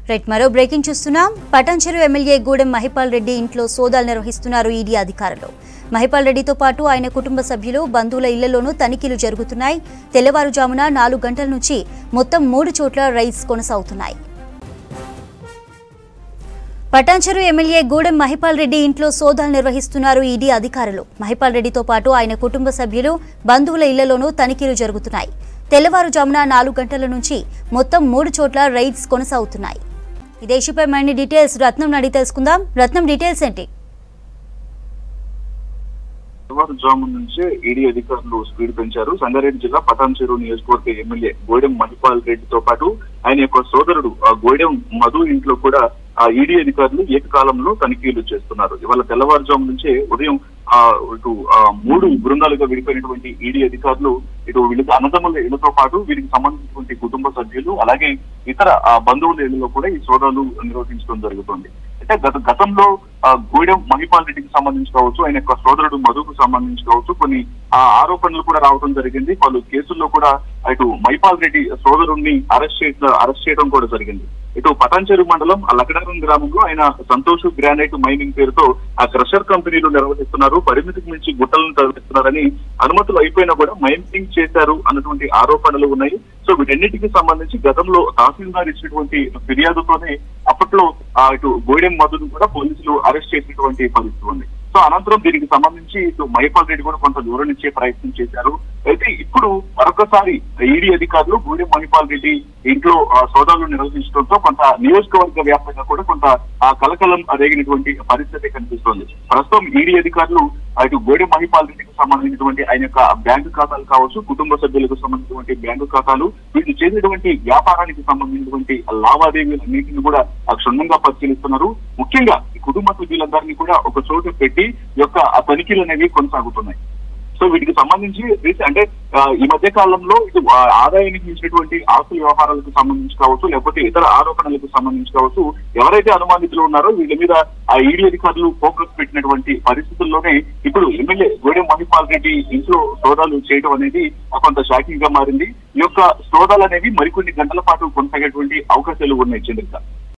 Right మరో breaking చూస్తున్నాం. Patancheru MLA Gudem Mahipal Reddy ఇంట్లో సోదాలు నిర్వహిస్తున్నారు ఈడీ అధికారులు. మహిపాల్ రెడ్డితో పాటు ఆయన కుటుంబ సభ్యులు బంధువుల ఇళ్లలోనూ తనిఖీలు జరుగుతున్నాయి. తెల్లవారుజామున 4 గంటల నుంచి మొత్తం 3 చోట్ల రైడ్స్ కొనసాగుతున్నాయి. పటాన్చెరు ఎమ్మెల్యే గూడెం మహిపాల్ రెడ్డి ఇంట్లో సోదాలు నిర్వహిస్తున్నారు ఈడీ అధికారులు. మహిపాల్ రెడ్డితో పాటు ఆయన కుటుంబ సభ్యులు బంధువుల ఇళ్లలోనూ తనిఖీలు జరుగుతున్నాయి. తెల్లవారుజామున 4 గంటల నుంచి మొత్తం 3 చోట్ల రైడ్స్ కొనసాగుతున్నాయి. ఇదే ఇష్యూపై మరిన్ని డీటెయిల్స్ రత్నం అడిగి తెలుసుకుందాం. రత్నం, డీటెయిల్స్ ఏంటి? తెల్లవారుజాము నుంచే ఈడీ అధికారులు స్పీడ్ పెంచారు. సంగారెడ్డి జిల్లా పటాన్చెరు నియోజకవర్గ ఎమ్మెల్యే గూడెం మహిపాల్ రెడ్డితో పాటు ఆయన యొక్క సోదరుడు గూడెం మధు ఇంట్లో కూడా ఈడీ అధికారులు ఏకకాలంలో తనిఖీలు చేస్తున్నారు. ఇవాళ తెల్లవారుజాము నుంచే ఉదయం ఇటు 3 బృందాలుగా విడిపోయినటువంటి ఈడీ అధికారులు ఇటు వీళ్ళకి అన్నదమ్ముల ఇళ్లతో పాటు వీరికి సంబంధించినటువంటి కుటుంబ సభ్యులు అలాగే ఇతర బంధువుల ఇళ్లలో కూడా ఈ సోదాలు నిర్వహించడం జరుగుతుంది. అంటే గతంలో గూడెం మహిపాల్ రెడ్డికి సంబంధించి కావచ్చు, ఆయన యొక్క సోదరుడు మధుకు సంబంధించి కావచ్చు కొన్ని ఆరోపణలు కూడా రావడం జరిగింది. పలు కేసుల్లో కూడా ఇటు మహిపాల్ రెడ్డి సోదరుణ్ణి అరెస్ట్ చేయడం కూడా జరిగింది. ఇటు పటాన్చెరు మండలం లకడారం గ్రామంలో ఆయన సంతోష్ గ్రానైట్ మైనింగ్ పేరుతో ఆ క్రషర్ కంపెనీలు నిర్వహిస్తున్నారు, పరిమితికి మించి గుట్టలను తరలిస్తున్నారని అనుమతులు అయిపోయినా కూడా మైనింగ్ చేశారు అన్నటువంటి ఆరోపణలు ఉన్నాయి. సో వీటన్నిటికీ సంబంధించి గతంలో తహసీల్దార్ ఇచ్చినటువంటి ఫిర్యాదుతోనే అప్పట్లో ఇటు గూడెం మధును కూడా పోలీసులు అరెస్ట్ చేసినటువంటి పరిస్థితి ఉంది. సో అనంతరం దీనికి సంబంధించి ఇటు మహిపాల్ రెడ్డి కూడా కొంత దూరం ఇచ్చే ప్రయత్నం చేశారు. అయితే ఇప్పుడు మరొకసారి ఈడీ అధికారులు గూడెం మహిపాల్ రెడ్డి ఇంట్లో సోదాలు నిర్వహించడంతో కొంత నియోజకవర్గ వ్యాప్తంగా కూడా కొంత కలకలం రేగినటువంటి పరిస్థితి కనిపిస్తోంది. ప్రస్తుతం ఈడీ అధికారులు ఇటు గూడెం మహిపాల్ రెడ్డికి సంబంధించినటువంటి ఆయన యొక్క బ్యాంకు ఖాతాలు కావచ్చు, కుటుంబ సభ్యులకు సంబంధించినటువంటి బ్యాంకు ఖాతాలు, వీళ్ళు చేసినటువంటి వ్యాపారానికి సంబంధించినటువంటి లావాదేవీలన్నింటినీ కూడా క్షుణ్ణంగా పరిశీలిస్తున్నారు. ముఖ్యంగా ఈ కుటుంబ సభ్యులందరినీ కూడా ఒక చోట పెట్టి ఈ యొక్క తనిఖీలు అనేవి కొనసాగుతున్నాయి. సో వీటికి సంబంధించి అంటే ఈ మధ్య కాలంలో ఇటు ఆదాయానికి మించినటువంటి ఆస్తుల వ్యవహారాలకు సంబంధించి కావచ్చు, లేకపోతే ఇతర ఆరోపణలకు సంబంధించి కావచ్చు, ఎవరైతే అనుమానితులు ఉన్నారో వీళ్ళ మీద ఆ ఈడీ అధికారులు ఫోకస్ పెట్టినటువంటి పరిస్థితుల్లోనే ఇప్పుడు ఎమ్మెల్యే గూడెం మహిపాల్ రెడ్డి ఇంట్లో సోదాలు చేయడం అనేది కొంత షాకింగ్ గా మారింది. ఈ యొక్క సోదాలు అనేవి మరికొన్ని గంటల పాటు కొనసాగేటువంటి అవకాశాలు ఉన్నాయి చంద్రిక.